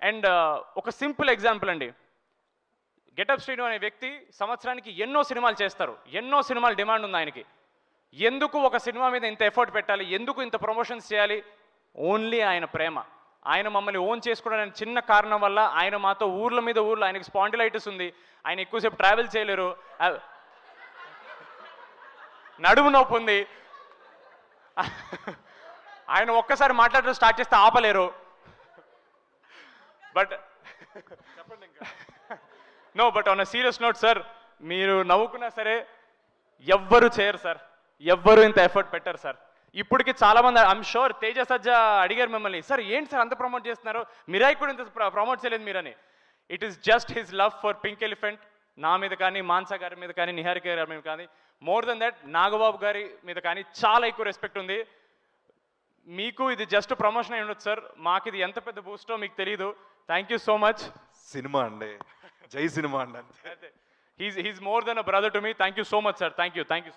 And ఒక simple example అండి, getup Srinu అనే వ్యక్తి సంవత్సరానికి ఎన్నో సినిమాలు చేస్తారు, ఎన్నో సినిమాలు డిమాండ్ ఉంది ఆయనకి. ఎందుకు ఒక సినిమా మీద ఇంత ఎఫర్ట్ పెట్టాలి, ఎందుకు ఇంత ప్రమోషన్స్ చేయాలి? ఓన్లీ ఆయన ప్రేమ. ఆయన మమ్మల్ని ఓన్ చేసుకోవడానికి చిన్న కారణం వల్ల ఆయన మాతో ఊర్ల మీద ఊర్లో, ఆయనకి స్పాండిలైటిస్ ఉంది, ఆయన ఎక్కువసేపు ట్రావెల్ చేయలేరు, నడుము నొప్పి ఉంది, ఆయన ఒక్కసారి మాట్లాడడం స్టార్ట్ చేస్తే ఆపలేరు. బట్ చెప్పండి ఇంకా. No, but on a serious note sir, మీరు నవ్వుకున్నా సరే ఎవ్వరు చేయరు సార్, ఎవ్వరు ఇంత ఎఫర్ట్ పెట్టరు సార్. ఇప్పటికి చాలామంది, ఐఎమ్ షూర్ తేజ సజ్జా అడిగారు మిమ్మల్ని, సార్ ఏంటి సార్ అంత ప్రమోట్ చేస్తున్నారు, మిరాయి కూడా ఇంత ప్రమోట్ చేయలేదు మీరని. It is just his love for pink elephant, నా మీద కానీ, మాన్సా గారి మీద కానీ, నిహారిక గారి మీద కానీ, మోర్ దెన్ దట్ నాగబాబు గారి మీద కానీ చాలా ఎక్కువ రెస్పెక్ట్ ఉంది. మీకు ఇది జస్ట్ ప్రమోషన్ అయి ఉండొచ్చు సార్, మాకు ఇది ఎంత పెద్ద బూస్టో మీకు తెలియదు. Thank you so much. Cinema అండి, జై సినిమా అండి. He's more than a brother to me. Thank you so much sir. Thank you sir. Thank you.